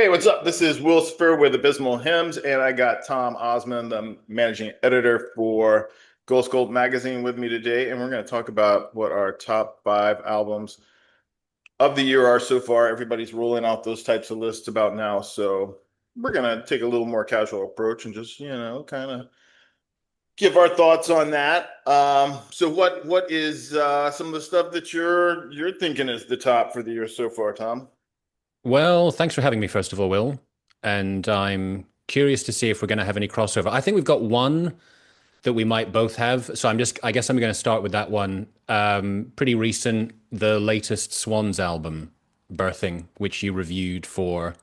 Hey, what's up? This is Will Spur with Abysmal Hymns, and I got Tom Osman, the managing editor for Ghost Gold Magazine, with me today. And we're going to talk about what our top five albums of the year are so far. Everybody's rolling out those types of lists about now. So we're going to take a little more casual approach and just, kind of give our thoughts on that. So what is some of the stuff that you're thinking is the top for the year so far, Tom? Well, thanks for having me, first of all, Will. And I'm curious to see if we're going to have any crossover. I think we've got one that we might both have. So I guess I'm going to start with that one. Pretty recent, the latest Swans album, Birthing, which you reviewed for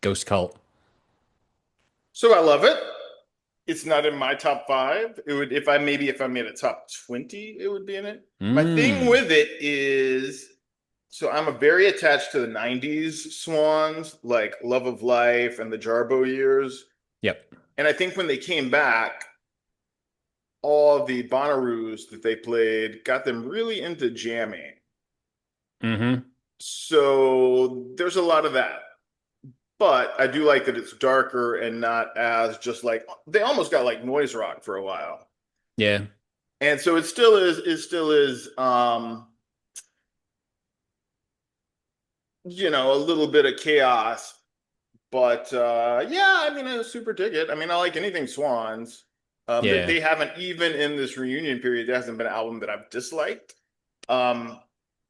Ghost Cult. So I love it. It's not in my top five. It would if I made a top 20, it would be in it. My thing Mm. with it is so I'm a very attached to the 90s Swans, like Love of Life and the Jarbo years. Yep. And I think when they came back, all the Bonnaroos that they played got them really into jamming. Hmm. So there's a lot of that. But I do like that it's darker and not as just like they almost got like noise rock for a while. Yeah. And so it still is a little bit of chaos. But yeah, I mean, I super dig it. I mean, I like anything Swans. Yeah. They haven't, even in this reunion period, there hasn't been an album that I've disliked. Um,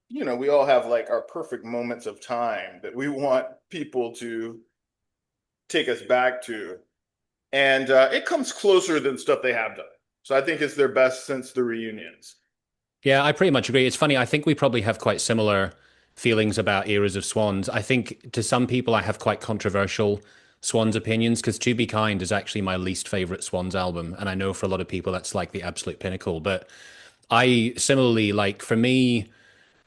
we all have like our perfect moments of time that we want people to take us back to. And it comes closer than stuff they have done. So I think it's their best since the reunions. Yeah, I pretty much agree. It's funny. I think we probably have quite similar feelings about eras of Swans. I think to some people, I have quite controversial Swans opinions because To Be Kind is actually my least favorite Swans album. And I know for a lot of people, that's like the absolute pinnacle. But I similarly, like for me,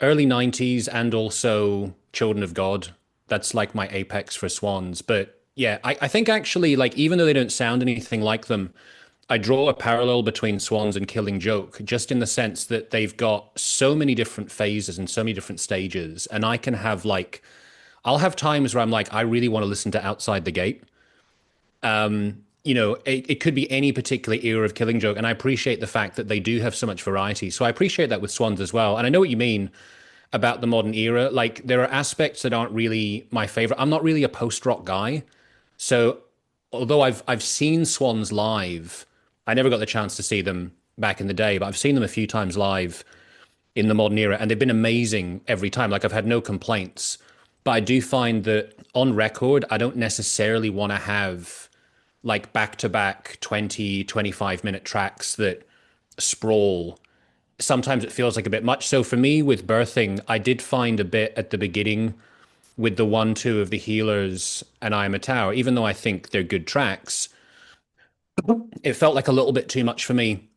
early 90s and also Children of God, that's like my apex for Swans. But yeah, I think actually, like, even though they don't sound anything like them, I draw a parallel between Swans and Killing Joke, just in the sense that they've got so many different phases and so many different stages. And I can have like, I'll have times where I'm like, I really want to listen to Outside the Gate. It could be any particular era of Killing Joke. And I appreciate the fact that they do have so much variety. So I appreciate that with Swans as well. And I know what you mean about the modern era. Like, there are aspects that aren't really my favorite. I'm not really a post rock guy. So although I've seen Swans live, I never got the chance to see them back in the day, but I've seen them a few times live in the modern era, and they've been amazing every time. Like, I've had no complaints. But I do find that on record, I don't necessarily want to have like back to back 20, 25-minute tracks that sprawl. Sometimes it feels like a bit much. So for me with Birthing, I did find a bit at the beginning with the 1-2 of the Healers and I Am a Tower, even though I think they're good tracks, it felt like a little bit too much for me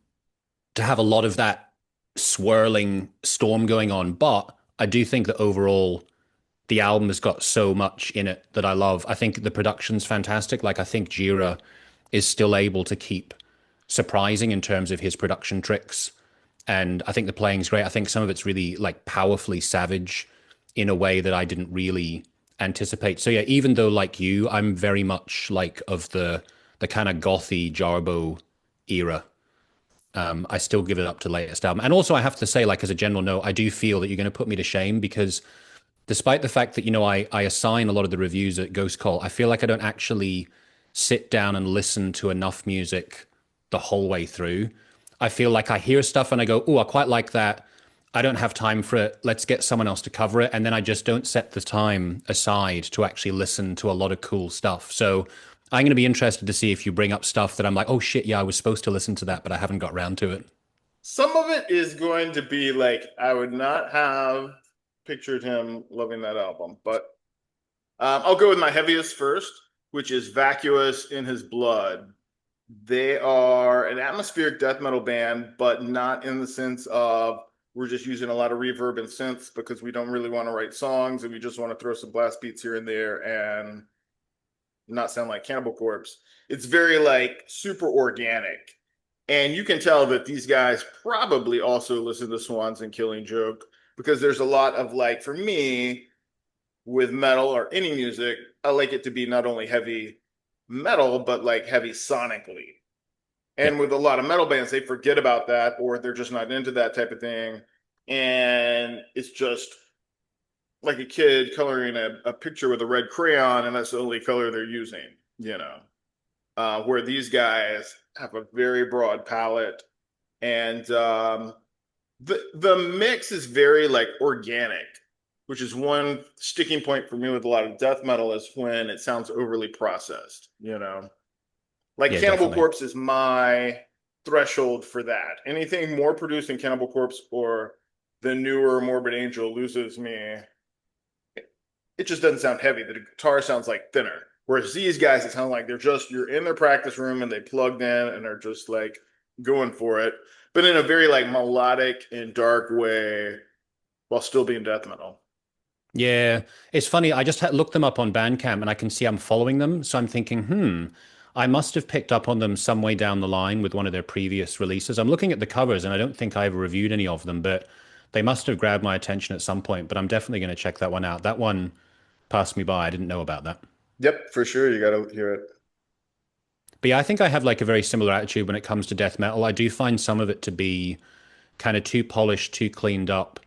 to have a lot of that swirling storm going on. But I do think that overall, the album has got so much in it that I love. I think the production's fantastic. Like, I think Jira is still able to keep surprising in terms of his production tricks. And I think the playing's great. I think some of it's really like powerfully savage in a way that I didn't really anticipate. So yeah, even though like you, I'm very much like of the kind of gothy Jarbo era. I still give it up to latest album. And also I have to say, like as a general note, I do feel that you're going to put me to shame because despite the fact that, I assign a lot of the reviews at Ghost Call, I feel like I don't actually sit down and listen to enough music the whole way through. I feel like I hear stuff and I go, oh, I quite like that. I don't have time for it. Let's get someone else to cover it. And then I just don't set the time aside to actually listen to a lot of cool stuff. So I'm going to be interested to see if you bring up stuff that I'm like, oh shit, yeah, I was supposed to listen to that, but I haven't got round to it. Some of it is going to be like I would not have pictured him loving that album, but I'll go with my heaviest first, which is Vacuous in His Blood. They are an atmospheric death metal band, but not in the sense of we're just using a lot of reverb and synths because we don't really want to write songs and we just want to throw some blast beats here and there and not sound like Cannibal Corpse. It's very like super organic. And you can tell that these guys probably also listen to Swans and Killing Joke because there's a lot of like, for me, with metal or any music, I like it to be not only heavy metal, but like heavy sonically. And Yep. with a lot of metal bands, they forget about that or they're just not into that type of thing. And it's just like a kid coloring a picture with a red crayon, and that's the only color they're using, you know. Where these guys have a very broad palette, and the mix is very like organic, which is one sticking point for me with a lot of death metal is when it sounds overly processed, you know. Like Yeah, Cannibal definitely. Corpse is my threshold for that. Anything more produced in Cannibal Corpse or the newer Morbid Angel loses me. It just doesn't sound heavy. The guitar sounds like thinner. Whereas these guys, it sounds like they're just you're in their practice room and they plugged in and they're just like going for it, but in a very like melodic and dark way while still being death metal. Yeah, it's funny. I just looked them up on Bandcamp and I can see I'm following them. So I'm thinking, I must have picked up on them some way down the line with one of their previous releases. I'm looking at the covers and I don't think I ever reviewed any of them, but they must have grabbed my attention at some point. But I'm definitely going to check that one out. That one passed me by. I didn't know about that. Yep, for sure. You got to hear it. But yeah, I think I have like a very similar attitude when it comes to death metal. I do find some of it to be kind of too polished, too cleaned up,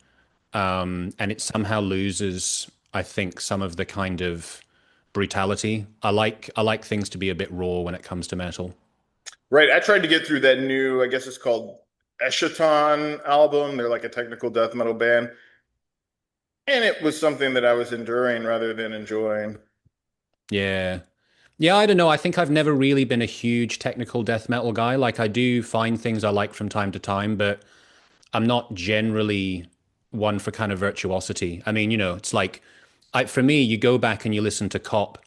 and it somehow loses, I think, some of the kind of brutality. I like things to be a bit raw when it comes to metal. Right. I tried to get through that new, I guess it's called Eschaton album. They're like a technical death metal band. And it was something that I was enduring rather than enjoying. Yeah. Yeah, I don't know. I think I've never really been a huge technical death metal guy. Like I do find things I like from time to time, but I'm not generally one for kind of virtuosity. I mean, it's like for me, you go back and you listen to Cop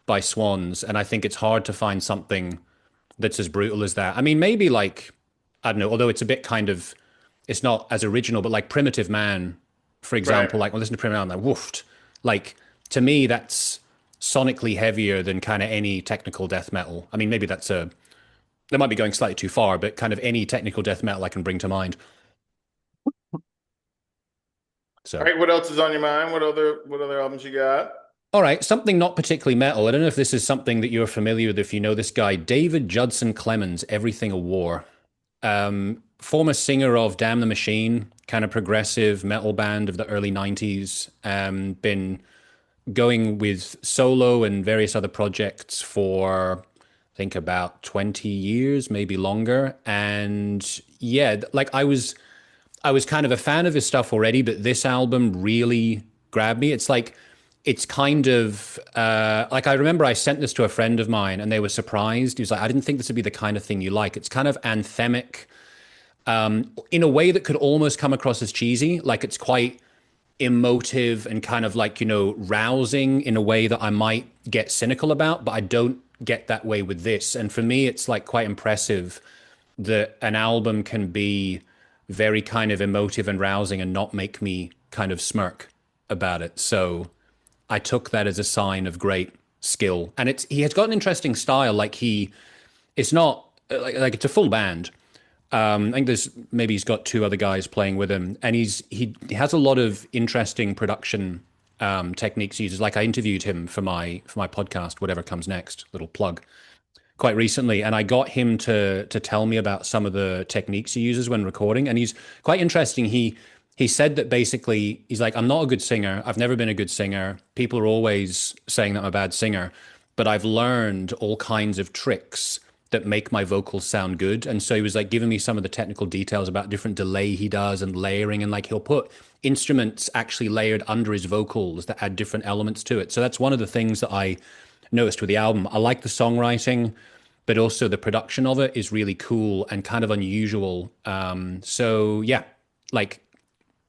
by Swans, and I think it's hard to find something that's as brutal as that. I mean, maybe like I don't know, although it's a bit kind of it's not as original, but like Primitive Man, for Right. example, like when I listen to Primitive Man, I'm like woofed. Like to me, that's sonically heavier than kind of any technical death metal. I mean, maybe that might be going slightly too far, but kind of any technical death metal I can bring to mind. All So, right. What else is on your mind? What other albums you got? all right, something not particularly metal. I don't know if this is something that you're familiar with, if you know this guy, David Judson Clemens, Everything a War. Former singer of Damn the Machine, kind of progressive metal band of the early 90s. Been going with solo and various other projects for, I think, about 20 years, maybe longer. And yeah, like I was kind of a fan of his stuff already, but this album really grabbed me. It's like it's kind of like I remember I sent this to a friend of mine and they were surprised. He was like, I didn't think this would be the kind of thing you like. It's kind of anthemic in a way that could almost come across as cheesy. Like it's quite emotive and kind of like, rousing in a way that I might get cynical about, but I don't get that way with this. And for me, it's like quite impressive that an album can be very kind of emotive and rousing and not make me kind of smirk about it. So I took that as a sign of great skill. And he has got an interesting style. Like it's not like it's a full band. I think there's maybe he's got two other guys playing with him, and he has a lot of interesting production techniques he uses. Like I interviewed him for my podcast, whatever comes next, little plug, quite recently, and I got him to tell me about some of the techniques he uses when recording, and he's quite interesting. He said that basically he's like, I'm not a good singer. I've never been a good singer. People are always saying that I'm a bad singer, but I've learned all kinds of tricks that make my vocals sound good. And so he was like giving me some of the technical details about different delay he does and layering, and like he'll put instruments actually layered under his vocals that add different elements to it. So that's one of the things that I noticed with the album. I like the songwriting, but also the production of it is really cool and kind of unusual. So yeah, like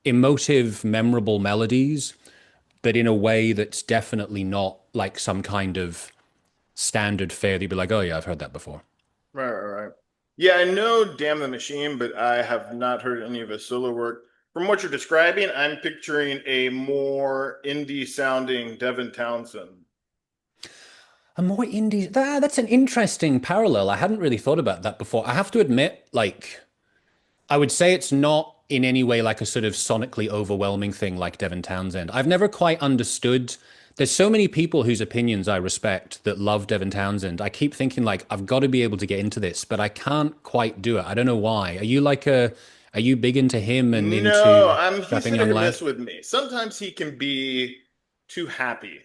emotive, memorable melodies, but in a way that's definitely not like some kind of standard fare that you'd be like, oh yeah, I've heard that before. Right, right, right. Yeah, I know Damn the Machine, but I have not heard any of his solo work. From what you're describing, I'm picturing a more indie sounding Devin Townsend. A more indie. That's an interesting parallel. I hadn't really thought about that before. I have to admit, like, I would say it's not. in any way like a sort of sonically overwhelming thing like Devin Townsend. I've never quite understood. There's so many people whose opinions I respect that love Devin Townsend. I keep thinking like I've got to be able to get into this, but I can't quite do it. I don't know why. Are you big into him and No, into he's Strapping hit or Young miss Lad? with me. Sometimes he can be too happy.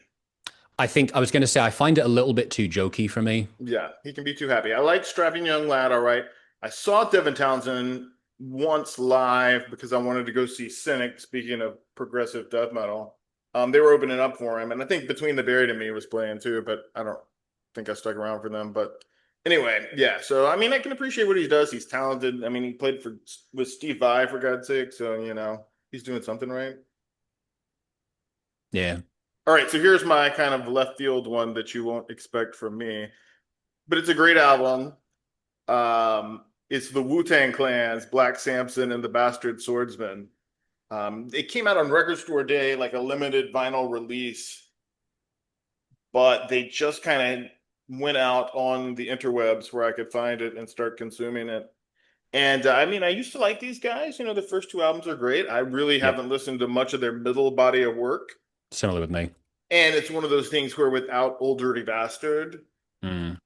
I think I was going to say I find it a little bit too jokey for me. Yeah, he can be too happy. I like Strapping Young Lad, all right. I saw Devin Townsend once live because I wanted to go see Cynic, speaking of progressive death metal. They were opening up for him, and I think Between the Buried and Me was playing too, but I don't think I stuck around for them. But anyway, yeah. So I mean, I can appreciate what he does. He's talented. I mean, he played for with Steve Vai for God's sake, so he's doing something right. Yeah. All right, so here's my kind of left field one that you won't expect from me, but it's a great album. It's the Wu-Tang Clan's Black Samson and the Bastard Swordsman. It came out on Record Store Day, like a limited vinyl release, but they just kind of went out on the interwebs where I could find it and start consuming it. And I mean, I used to like these guys. The first two albums are great. I really Yep. haven't listened to much of their middle body of work. Similar with me. And it's one of those things where without Old Dirty Bastard, Mm,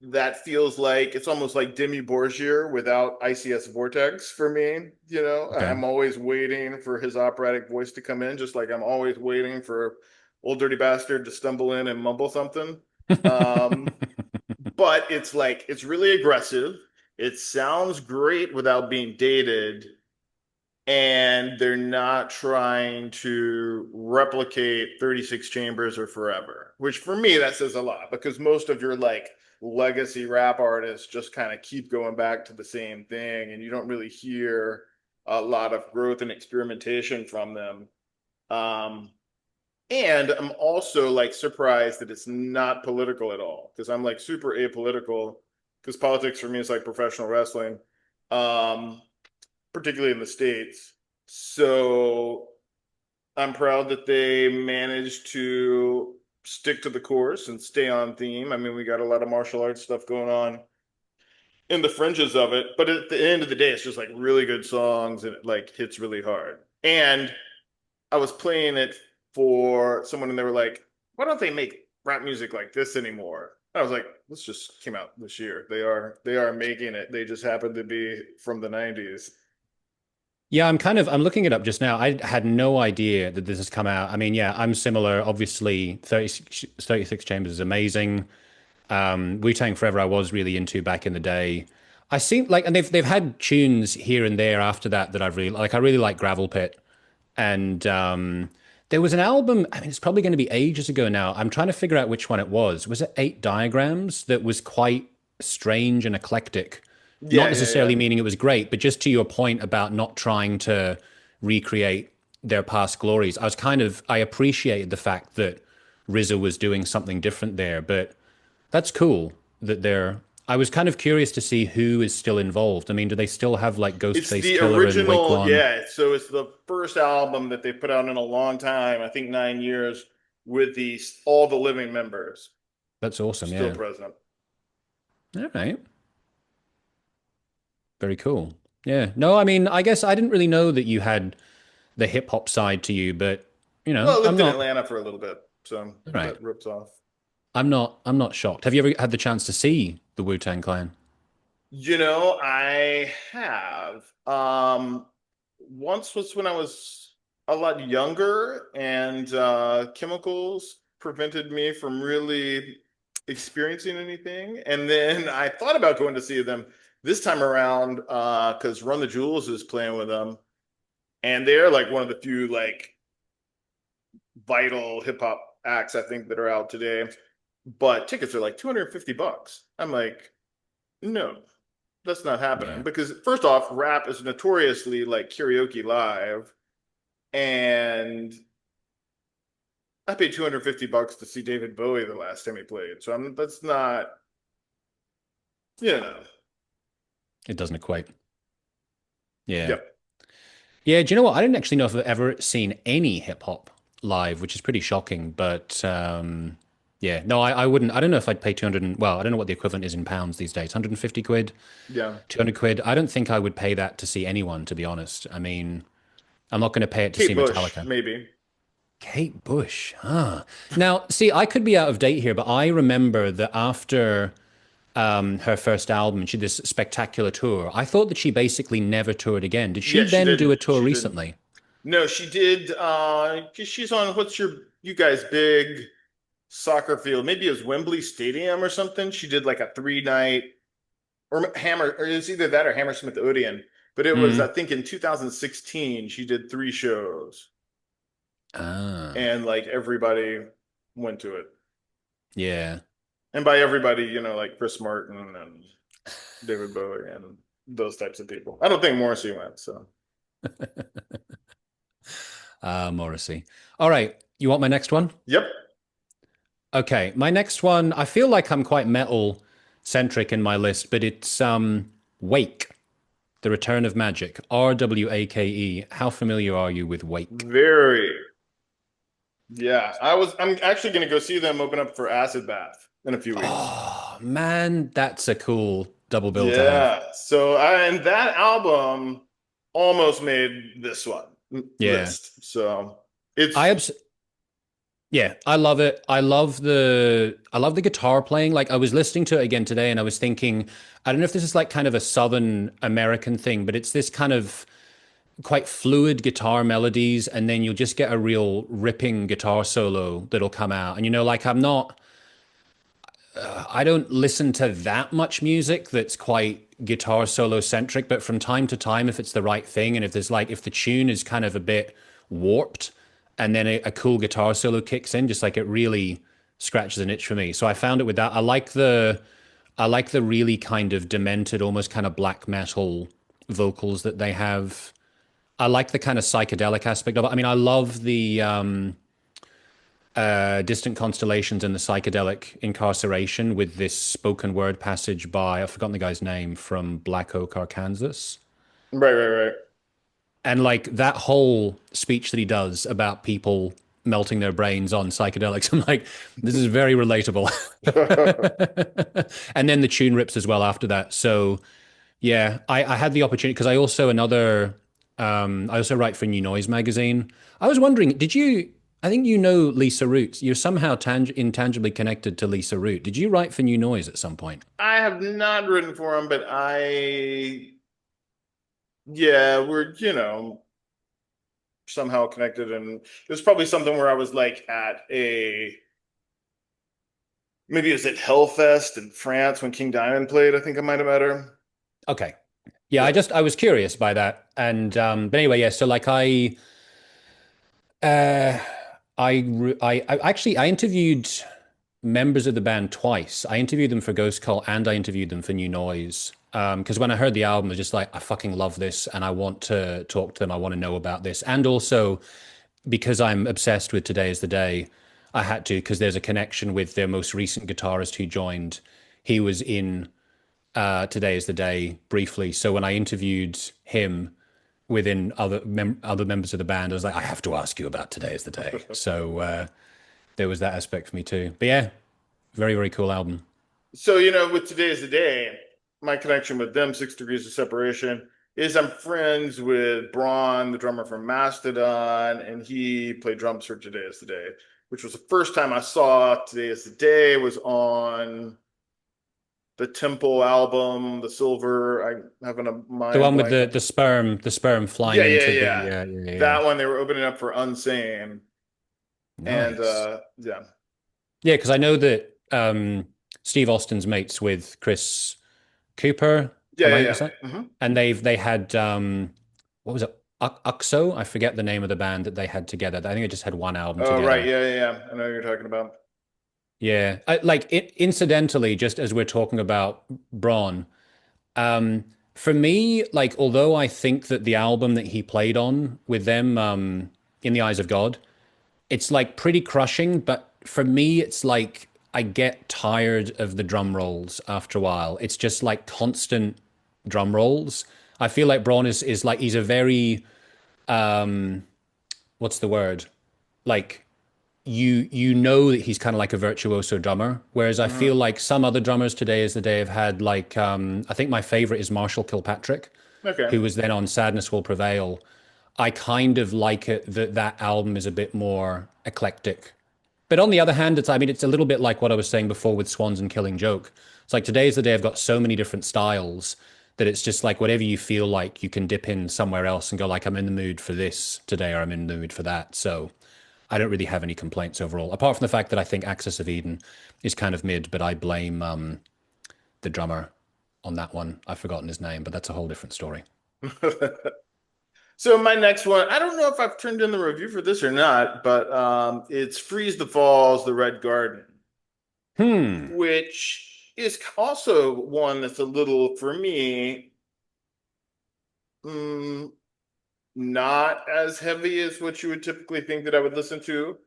that feels like it's almost like Demi Borgir without ICS Vortex for me. okay. I'm always waiting for his operatic voice to come in, just like I'm always waiting for Old Dirty Bastard to stumble in and mumble something. Um, but it's like it's really aggressive. It sounds great without being dated, and they're not trying to replicate 36 chambers or forever, which for me that says a lot because most of your like legacy rap artists just kind of keep going back to the same thing and you don't really hear a lot of growth and experimentation from them. um and I'm also like surprised that it's not political at all because I'm like super apolitical because politics for me is like professional wrestling. um Particularly in the States. So I'm proud that they managed to stick to the course and stay on theme. I mean, we got a lot of martial arts stuff going on in the fringes of it, but at the end of the day, it's just like really good songs and it like hits really hard. And I was playing it for someone and they were like, why don't they make rap music like this anymore? I was like, this just came out this year. They are making it. They just happen to be from the 90s. Yeah, I'm looking it up just now. I had no idea that this has come out. I mean, yeah, I'm similar. Obviously, 36 Chambers is amazing. Wu-Tang Forever I was really into back in the day. I seem like and they've had tunes here and there after that that I've really like. I really like Gravel Pit. And there was an album, I mean, it's probably going to be ages ago now. I'm trying to figure out which one it was. Was it Eight Diagrams that was quite strange and eclectic? Not Yeah, yeah, necessarily yeah. meaning it was great, but just to your point about not trying to recreate their past glories. I appreciated the fact that RZA was doing something different there, but that's cool that I was kind of curious to see who is still involved. I mean, do they still have like It's Ghostface the Killer and original, Raekwon? yeah. So it's the first album that they put out in a long time, I think 9 years, with these all the living members That's awesome, still yeah. present. All right. Very cool. Yeah. No, I mean, I guess I didn't really know that you had the hip hop side to you, but Well, I I'm lived in not Atlanta for a little bit, so all right. that rips off. I'm not shocked. Have you ever had the chance to see the Wu-Tang Clan? I have. Once was when I was a lot younger, and chemicals prevented me from really experiencing anything. And then I thought about going to see them this time around because Run the Jewels is playing with them, and they're like one of the few like vital hip hop acts I think that are out today. But tickets are like $250. I'm like, no, that's not happening Yeah. because first off, rap is notoriously like karaoke live, and I paid $250 to see David Bowie the last time he played. So that's not, you know. It doesn't equate. Yeah. Yep. Yeah, do you know what? I didn't actually know if I've ever seen any hip hop live, which is pretty shocking, but Yeah, no, I wouldn't. I don't know if I'd pay 200 well, I don't know what the equivalent is in pounds these days. 150 quid, Yeah. 200 quid. I don't think I would pay that to see anyone, to be honest. I mean, I'm not going to pay it to see Kate Bush, Metallica. maybe. Kate Bush, huh? Now, see, I could be out of date here, but I remember that after her first album, she did this spectacular tour. I thought that she basically never toured again. Did she Yeah, she then do did. a tour She did. recently? No, she did. 'Cause she's on what's you guys big soccer field? Maybe it was Wembley Stadium or something. She did like a 3 night or Hammer, or it's either that or Hammersmith Odeon. But it was, I Mm. think, in 2016, she did 3 shows, Ah, and like everybody went to it. yeah. And by everybody, like Chris Martin and David Bowie and those types of people. I don't think Morrissey went. So, Morrissey. All right. You want my next one? yep. Okay. My next one, I feel like I'm quite metal centric in my list, but it's Wake, The Return of Magic, RWAKE. How familiar are you with Wake? Very. Yeah. I'm actually going to go see them open up for Acid Bath in a few weeks. Oh, man, that's a cool double bill to have. Yeah. So, and that album almost made this one Yeah. list. So I it's abs Yeah, I love it. I love the guitar playing. Like I was listening to it again today and I was thinking, I don't know if this is like kind of a Southern American thing, but it's this kind of quite fluid guitar melodies and then you'll just get a real ripping guitar solo that'll come out. And like I don't listen to that much music that's quite guitar solo centric, but from time to time, if it's the right thing and if the tune is kind of a bit warped and then a cool guitar solo kicks in, just like it really scratches an itch for me. So I found it with that. I like the really kind of demented, almost kind of black metal vocals that they have. I like the kind of psychedelic aspect of it. I mean, I love the Distant Constellations and the Psychedelic Incarceration with this spoken word passage by, I've forgotten the guy's name, from Black Oak, Arkansas. right, right, And like that whole speech that he does about people melting their brains on psychedelics, I'm like, this is very relatable. right. And then the tune rips as well after that. So yeah, I had the opportunity because I also write for New Noise magazine. I was wondering, I think you know Lisa Root. You're somehow intangibly connected to Lisa Root. Did you write for New Noise at some point? I have not written for him, but yeah, we're, somehow connected. And there's probably something where I was like maybe it was at Hellfest in France when King Diamond played. I think I might have met her. Okay. Yeah, Yeah. I was curious by that. And but anyway, yeah, so like uh I actually I interviewed members of the band twice. I interviewed them for Ghost Cult and I interviewed them for New Noise. Because when I heard the album, I was just like, I fucking love this and I want to talk to them. I want to know about this. And also because I'm obsessed with Today is the Day, I had to, because there's a connection with their most recent guitarist who joined. He was in Today is the Day briefly. So when I interviewed him within other members of the band, I was like, I have to ask you about Today is the Day. So there was that aspect for me too. But yeah, very, very cool album. So, with Today is the Day, my connection with them, 6 Degrees of Separation, is I'm friends with Braun, the drummer from Mastodon, and he played drums for Today is the Day, which was the first time I saw Today is the Day was on the Temple album, the Silver. I having a The mind one with blank. the sperm flying Yeah, yeah, into the yeah. yeah. That one they were opening up for Unsane, and Nice. yeah, Yeah, because I know that Steve Austin's mates with Chris Cooper. yeah, Am I, yeah, is that? yeah. And they had what was it? Uxo? I forget the name of the band that they had together. I think they just had one album Oh, right, together. yeah, yeah, yeah. I know what you're talking about. Yeah, incidentally, just as we're talking about Braun, for me, like although I think that the album that he played on with them, In the Eyes of God, it's like pretty crushing, but for me, it's like I get tired of the drum rolls after a while. It's just like constant drum rolls. I feel like Braun is like he's a very what's the word? Like you know that he's kind of like a virtuoso drummer. Whereas I feel Hmm. like some other drummers today is the day have had like I think my favorite is Marshall Kilpatrick, Okay. who was then on Sadness Will Prevail. I kind of like it that that album is a bit more eclectic. But on the other hand, I mean, it's a little bit like what I was saying before with Swans and Killing Joke. It's like today's the day I've got so many different styles that it's just like whatever you feel like you can dip in somewhere else and go like, I'm in the mood for this today or I'm in the mood for that. So I don't really have any complaints overall, apart from the fact that I think Axis of Eden is kind of mid, but I blame the drummer on that one. I've forgotten his name, but that's a whole different story. So my next one, I don't know if I've turned in the review for this or not, but it's Freeze the Falls, The Red Garden, Hmm. which is also one that's a little, for me, mm, not as heavy as what you would typically think that I would listen to,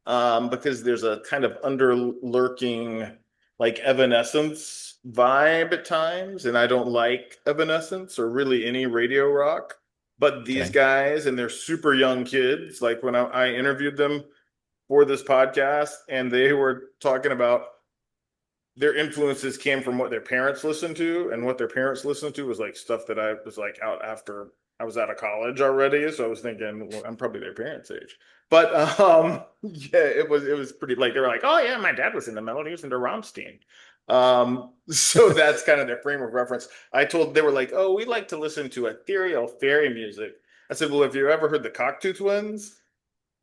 because there's a kind of under lurking like Evanescence vibe at times, and I don't like Evanescence or really any radio rock. But these Okay. guys, and they're super young kids, like when I interviewed them for this podcast, and they were talking about their influences came from what their parents listened to, and what their parents listened to was like stuff that I was like out after I was out of college already. So I was thinking, well, I'm probably their parents' age. But yeah, it was pretty like they were like, oh yeah, my dad was into metal, he was into Rammstein. So that's kind of their frame of reference. I told they were like, oh, we like to listen to ethereal fairy music. I said, well, have you ever heard the Cocteau Twins?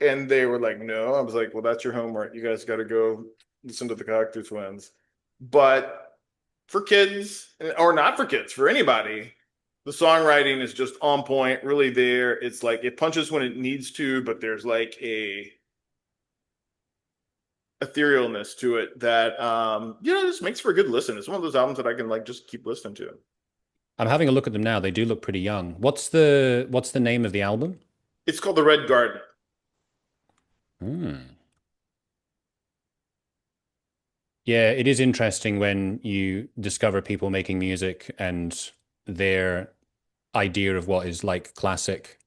And they were like, no. I was like, well, that's your homework. You guys got to go listen to the Cocteau Twins. But for kids, or not for kids, for anybody, the songwriting is just on point, really there. It's like it punches when it needs to, but there's like a etherealness to it that just makes for a good listen. It's one of those albums that I can like just keep listening to. I'm having a look at them now. They do look pretty young. What's the name of the album? It's called The Red Garden. Hmm. Yeah, it is interesting when you discover people making music and their idea of what is like classic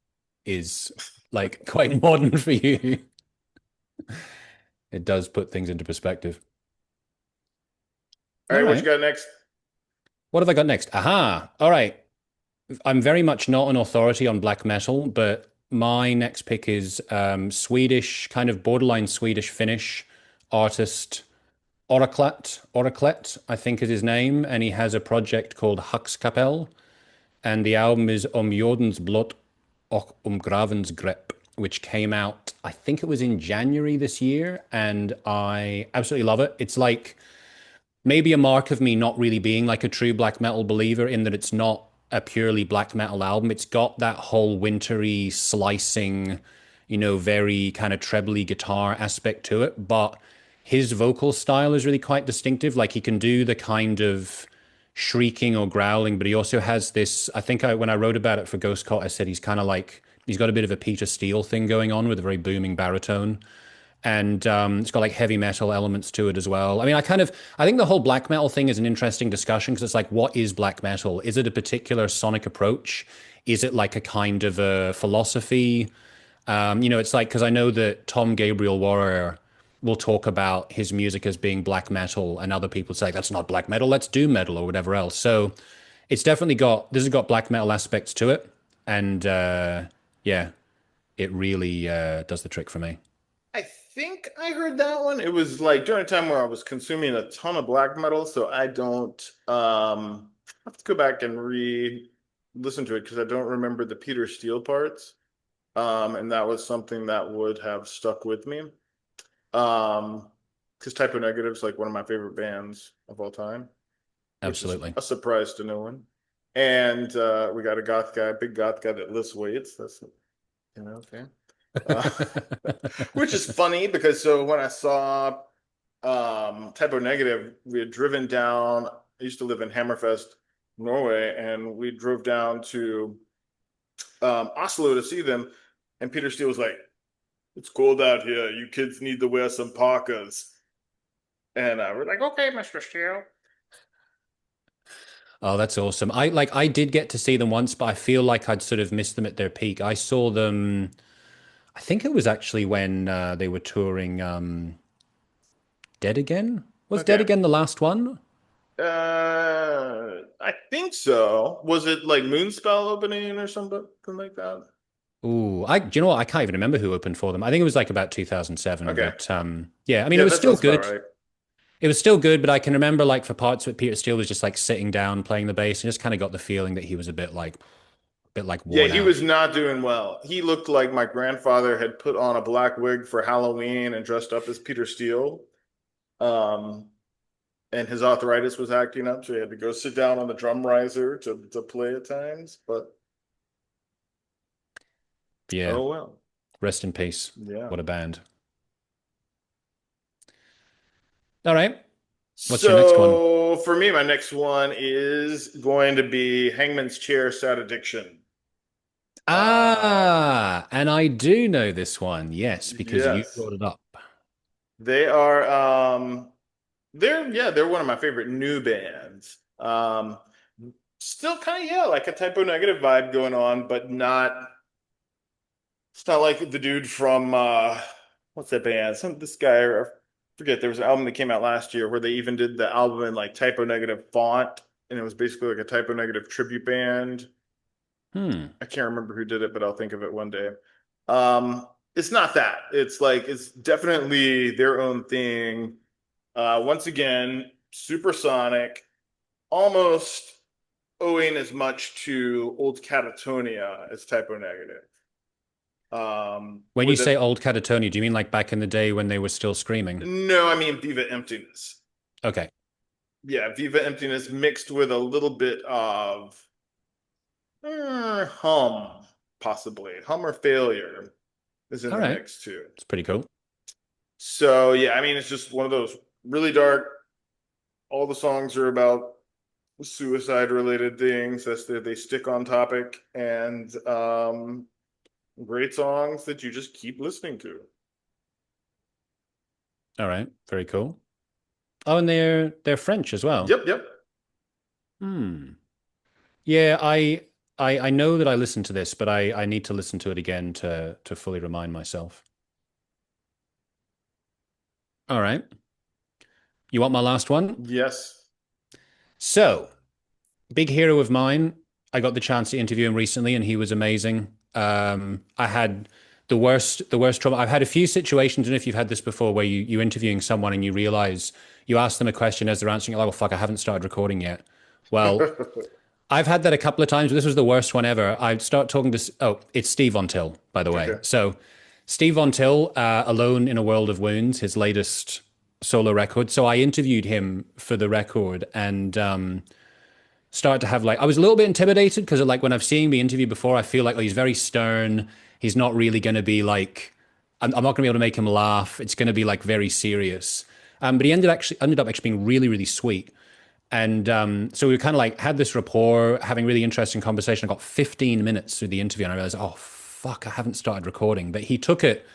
is like quite modern for you. It does put things into perspective. All All right, what you right. got next? What have I got next? Aha. All right. I'm very much not an authority on black metal, but my next pick is Swedish, kind of borderline Swedish Finnish artist Oraclet, I think is his name, and he has a project called Huxkapell, and the album is Om Jordens Blot och Gravens Grepp, which came out, I think it was in January this year, and I absolutely love it. It's like maybe a mark of me not really being like a true black metal believer in that it's not a purely black metal album. It's got that whole wintry slicing, very kind of trebly guitar aspect to it, but his vocal style is really quite distinctive. Like he can do the kind of shrieking or growling, but he also has this. I think when I wrote about it for Ghost Cult, I said he's kind of like he's got a bit of a Peter Steele thing going on with a very booming baritone, and it's got like heavy metal elements to it as well. I mean, I think the whole black metal thing is an interesting discussion because it's like, what is black metal? Is it a particular sonic approach? Is it like a kind of a philosophy? It's like because I know that Tom Gabriel Warrior will talk about his music as being black metal, and other people say that's not black metal, that's doom metal or whatever else. So it's definitely got this has got black metal aspects to it, and yeah, it really does the trick for me. I think I heard that one. It was like during a time where I was consuming a ton of black metal, so I don't I have to go back and re listen to it because I don't remember the Peter Steele parts. And that was something that would have stuck with me. Because Typo Negative's like one of my favorite bands of all time, which is Absolutely. a surprise to no one. And we got a goth guy, big goth guy that lifts weights. That's okay. Uh, which is funny because so when I saw Typo Negative, we had driven down. I used to live in Hammerfest, Norway, and we drove down to Oslo to see them. And Peter Steele was like, "It's cold out here. You kids need to wear some parkas." And we're like, "Okay, Mr. Steele." Oh, that's awesome. I did get to see them once, but I feel like I'd sort of missed them at their peak. I saw them, I think it was actually when they were touring Dead Again. Was Dead Okay. Again the last one? I think so. Was it like Moonspell opening or something like that? Ooh, do you know what? I can't even remember who opened for them. I think it was like about 2007, Okay. but yeah, I mean, it Yeah, was that still sounds about good. right. It was still good, but I can remember like for parts of it, Peter Steele was just like sitting down playing the bass and just kind of got the feeling that he was a bit like Yeah, worn he out. was not doing well. He looked like my grandfather had put on a black wig for Halloween and dressed up as Peter Steele. Um, and his arthritis was acting up, so he had to go sit down on the drum riser to play at times. But Yeah, oh well. rest in peace. Yeah. What a band. All right. What's your next one? So for me, my next one is going to be Hangman's Chair Sad Addiction. Um, Ah, and I do know this one. Yes, because you yes. brought it up. They are they're one of my favorite new bands. Still kind of like a Typo Negative vibe going on, but not it's not like the dude from what's that band? This guy I forget there was an album that came out last year where they even did the album in like Typo Negative font and it was basically like a Typo Negative tribute band. Hmm. I can't remember who did it, but I'll think of it one day. Um, it's not that. It's like it's definitely their own thing. Once again, supersonic, almost owing as much to old Catatonia as Typo Negative. When you With say it, old Catatonia, do you mean like back in the day when they were still screaming? no, I mean Viva Emptiness. Okay. Yeah, Viva Emptiness mixed with a little bit of hum, possibly hum or failure is in All the right. mix too. It's pretty cool. So yeah, I mean it's just one of those really dark. All the songs are about suicide related things. They stick on topic and great songs that you just keep listening to. All right. Very cool. Oh, and they're French as well. Yep, yep. Hmm. Yeah, I know that I listened to this, but I need to listen to it again to fully remind myself. All right. You want my last one? Yes. So, big hero of mine. I got the chance to interview him recently, and he was amazing. I had the worst trauma. I've had a few situations, and if you've had this before, where you interviewing someone and you realize you ask them a question as they're answering, you're like, "Oh fuck, I haven't started recording yet." Well, I've had that a couple of times, but this was the worst one ever. I'd start talking to, oh, it's Steve Von Till, by the way. Okay. So, Steve Von Till, Alone in a World of Wounds, his latest solo record. So, I interviewed him for the record and started to have like, I was a little bit intimidated because, like, when I've seen the interview before, I feel like, oh, he's very stern. He's not really going to be like, I'm not going to be able to make him laugh. It's going to be like very serious. But he ended up actually being really, really sweet. And so we kind of like had this rapport, having really interesting conversation. I got 15 minutes through the interview and I realized, oh, fuck, I haven't started recording. But he took it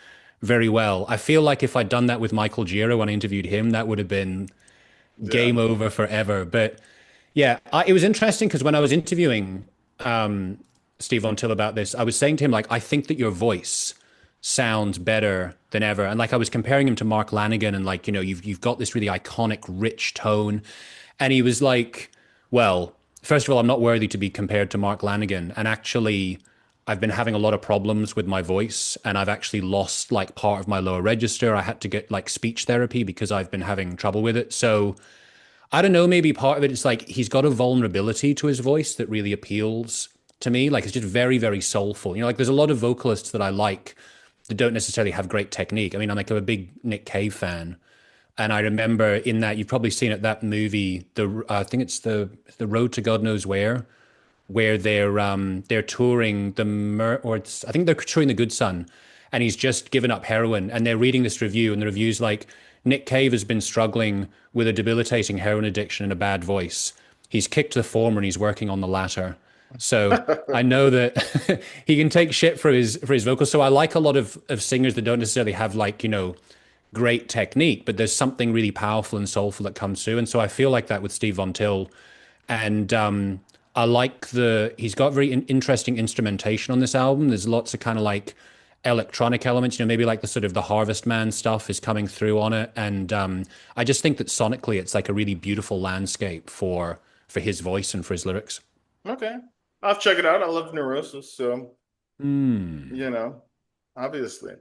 very well. I feel like if I'd done that with Michael Giro when I interviewed him, that would have been Yeah. game over forever. But yeah, it was interesting because when I was interviewing Steve Von Till about this, I was saying to him, like, I think that your voice sounds better than ever. And like I was comparing him to Mark Lanigan and like, you've got this really iconic, rich tone. And he was like, well, first of all, I'm not worthy to be compared to Mark Lanigan. And actually, I've been having a lot of problems with my voice and I've actually lost like part of my lower register. I had to get like speech therapy because I've been having trouble with it. So I don't know, maybe part of it is like he's got a vulnerability to his voice that really appeals to me. Like it's just very, very soulful. Like there's a lot of vocalists that I like that don't necessarily have great technique. I mean, I'm a big Nick Cave fan. And I remember in that you've probably seen it that movie, I think it's the Road to God Knows where they're touring I think they're touring the Good Son, and he's just given up heroin, and they're reading this review, and the review's like Nick Cave has been struggling with a debilitating heroin addiction and a bad voice. He's kicked the former and he's working on the latter. So I know that he can take shit for his vocals. So I like a lot of singers that don't necessarily have like great technique, but there's something really powerful and soulful that comes through. And so I feel like that with Steve Von Till. And I like he's got very interesting instrumentation on this album. There's lots of kind of like electronic elements, maybe like the sort of the Harvest Man stuff is coming through on it. And I just think that sonically it's like a really beautiful landscape for his voice and for his lyrics. Okay. I'll check it out. I love Neurosis, so Hmm. you know, obviously.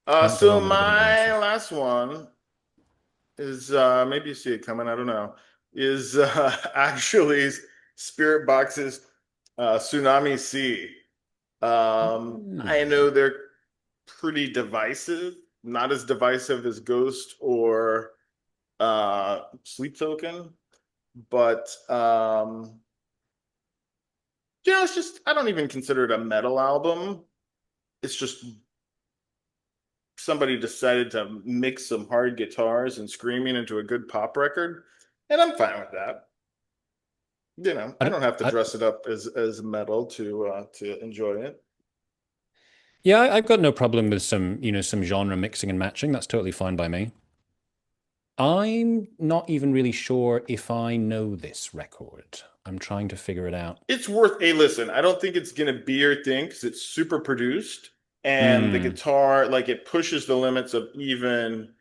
Can't go So wrong with a bit of my neurosis. last one is maybe you see it coming, I don't know. Is actually Spirit Box's Tsunami Sea. I know Hmm. they're pretty divisive, not as divisive as Ghost or Sleep Token, but it's just I don't even consider it a metal album. It's just somebody decided to mix some hard guitars and screaming into a good pop record, and I'm fine with that. I I don't, don't have to I, dress it up as metal to enjoy it. yeah, I've got no problem with some genre mixing and matching. That's totally fine by me. I'm not even really sure if I know this record. I'm trying to figure it out. It's worth a listen. I don't think it's gonna be your thing because it's super produced and the Hmm. guitar, like it pushes the limits of even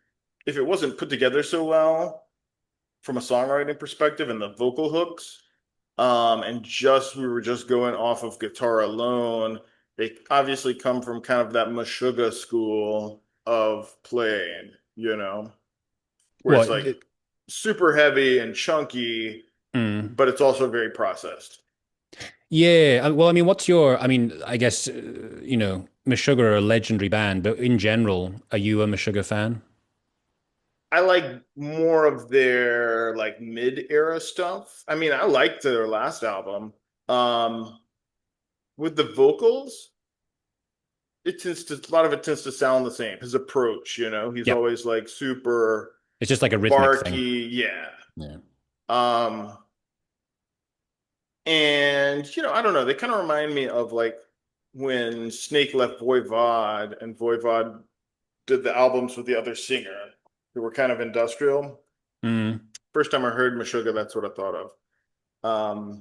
if it wasn't put together so well from a songwriting perspective and the vocal hooks. And just we were just going off of guitar alone. They obviously come from kind of that Meshuggah school of playing, where it's What? like super heavy and chunky, Mm. but it's also very processed. Yeah. Well, I mean, I guess, Meshuggah are a legendary band, but in general, are you a Meshuggah fan? I like more of their like mid-era stuff. I mean, I liked their last album. Um, with the vocals, a lot of it tends to sound the same. His approach, he's Yep. always like super It's just like a rhythmic thing. barky, yeah. Yeah. Um, and I don't know, they kind of remind me of like when Snake left Voivod and Voivod did the albums with the other singer who were kind of industrial. Mm. First time I heard Meshuggah, that's what I thought of.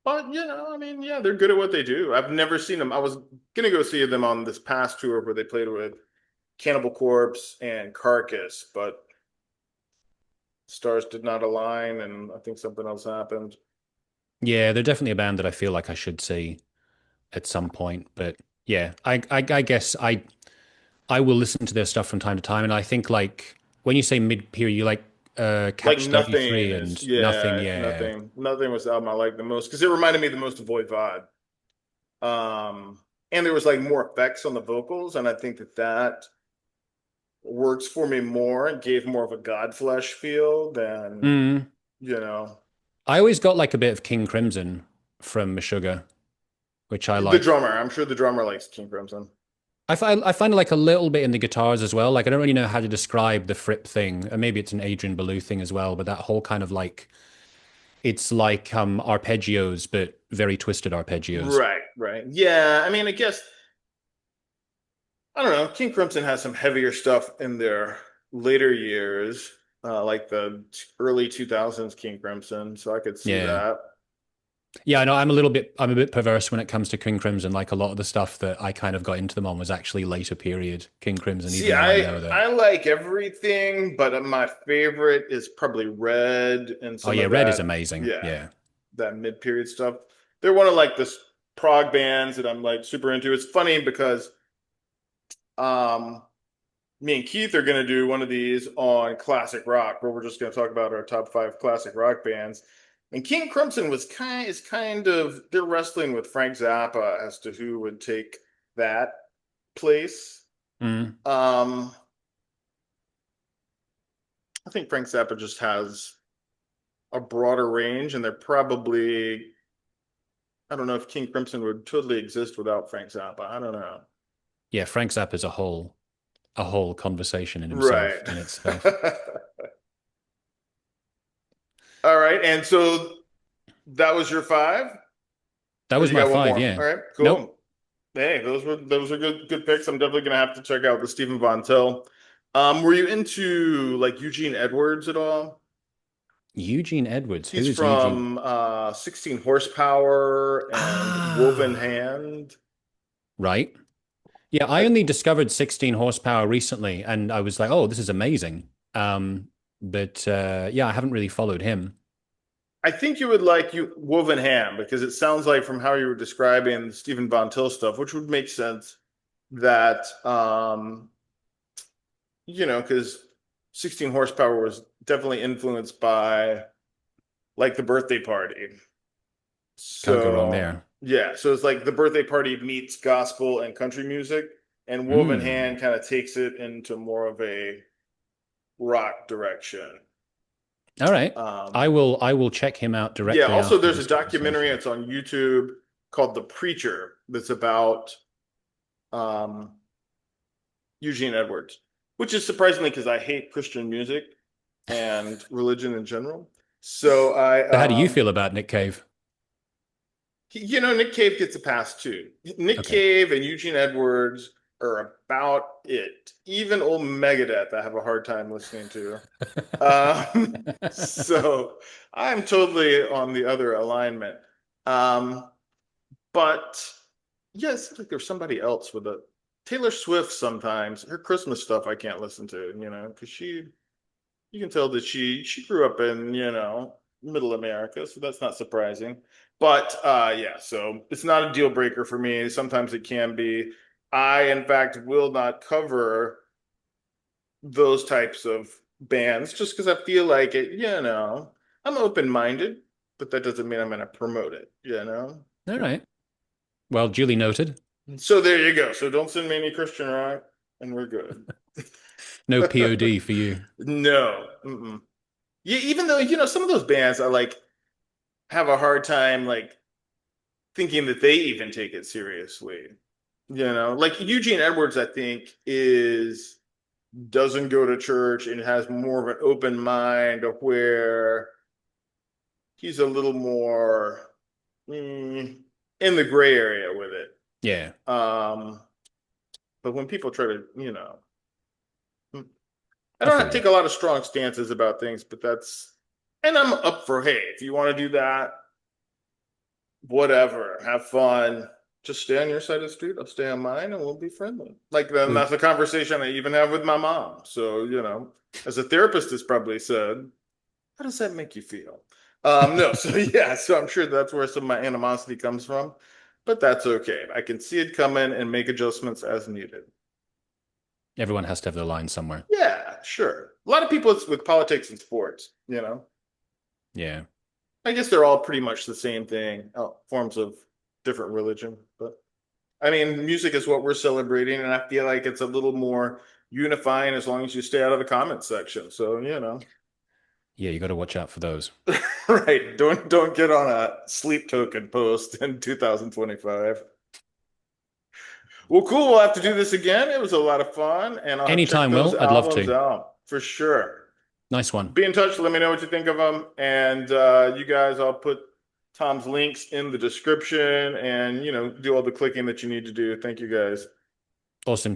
But I mean, yeah, they're good at what they do. I've never seen them. I was gonna go see them on this past tour where they played with Cannibal Corpse and Carcass, but stars did not align, and I think something else happened. Yeah, they're definitely a band that I feel like I should see at some point. But yeah, I guess I will listen to their stuff from time to time, and I think like when you say mid period, you like Like Catch nothing 33 is, and Nothing. yeah, Yeah. nothing was the album I liked the most because it reminded me the most of Voivod. And there was like more effects on the vocals, and I think that works for me more. It gave more of a Godflesh feel than, Mm. you know, I always got like a bit of King Crimson from Meshuggah, which I the like. drummer. I'm sure the drummer likes King Crimson. I find like a little bit in the guitars as well. Like I don't really know how to describe the Fripp thing, and maybe it's an Adrian Belew thing as well. But that whole kind of like it's like arpeggios, but very twisted arpeggios. Right, right. Yeah, I mean, I guess I don't know. King Crimson has some heavier stuff in their later years, like the early 2000s King Crimson, so I could see Yeah. that. Yeah, I know I'm a bit perverse when it comes to King Crimson. Like a lot of the stuff that I kind of got into them on was actually later period King Crimson, See, even though I I know that. I like everything, but my favorite is probably Red and Oh some yeah, of Red is that, amazing. yeah, Yeah. that mid-period stuff. They're one of like this prog bands that I'm like super into. It's funny because um me and Keith are going to do one of these on classic rock, where we're just going to talk about our top five classic rock bands. And King Crimson is kind of they're wrestling with Frank Zappa as to who would take that place. Mm. Um, I think Frank Zappa just has a broader range, and they're probably I don't know if King Crimson would totally exist without Frank Zappa. I don't know. Yeah, Frank Zappa's a whole conversation in himself Right. in itself. All right, and so that was your five, That or was you my got one five, more? yeah. All right, Nope. cool. Hey, those were good picks. I'm definitely gonna have to check out the Stephen Von Til. Were you into like Eugene Edwards at all? Eugene Edwards. Who He's is Eugene? from 16 Horsepower and Woven Ah, Hand. right. Yeah, I only discovered 16 horsepower recently, and I was like, oh, this is amazing. But yeah, I haven't really followed him. I think you would like you Woven Ham because it sounds like from how you were describing Stephen Von Till stuff, which would make sense that because 16 horsepower was definitely influenced by like the birthday party. Can't go wrong So there. yeah, so it's like the birthday party meets gospel and country music, and Woven Mm. Hand kind of takes it into more of a rock direction. All right. I Um, will I will check him out yeah, directly also after there's a this documentary, conversation. it's on YouTube called The Preacher that's about um Eugene Edwards, which is surprisingly because I hate Christian music and religion in general. So So how do you feel about Nick Cave? Nick Cave gets a pass too. Nick Okay. Cave and Eugene Edwards are about it. Even old Megadeth, I have a hard time listening to. So I'm totally on the other alignment. Um, but yeah, it seems like there's somebody else with a Taylor Swift sometimes. Her Christmas stuff I can't listen to, because you can tell that she grew up in, middle America, so that's not surprising. But yeah, so it's not a deal breaker for me. Sometimes it can be. I, in fact, will not cover those types of bands just because I feel like I'm open-minded, but that doesn't mean I'm going to promote it. All right. Well, duly noted. So there you go. So don't send me any Christian rock, and we're good. No POD for you. No. Mm-mm. Yeah, even though, some of those bands I like have a hard time like thinking that they even take it seriously. Like Eugene Edwards, I think, is doesn't go to church and has more of an open mind of where he's a little more in the gray area with it. Yeah, Um, but when people try to, I I don't feel have to you. take a lot of strong stances about things, but and I'm up for, hey, if you want to do that, whatever, have fun. Just stay on your side of the street. I'll stay on mine, and we'll be friendly. Like then We that's a conversation I even have with my mom. So as a therapist has probably said, how does that make you feel? No, so yeah, so I'm sure that's where some of my animosity comes from, but that's okay. I can see it coming and make adjustments as needed. Everyone has to have their line somewhere. Yeah, sure. A lot of people it's with politics and sports. Yeah. I guess they're all pretty much the same thing, forms of different religion. But I mean, music is what we're celebrating, and I feel like it's a little more unifying as long as you stay out of the comments section. So. Yeah, you got to watch out for those. Right. Don't get on a sleep token post in 2025. Well, cool. We'll have to do this again. It was a lot of fun, and I'll check Anytime, those Will. I'd love albums to. out for sure. Nice one. Be in touch. Let me know what you think of them. And you guys, I'll put Tom's links in the description and, do all the clicking that you need to do. Thank you guys. Awesome.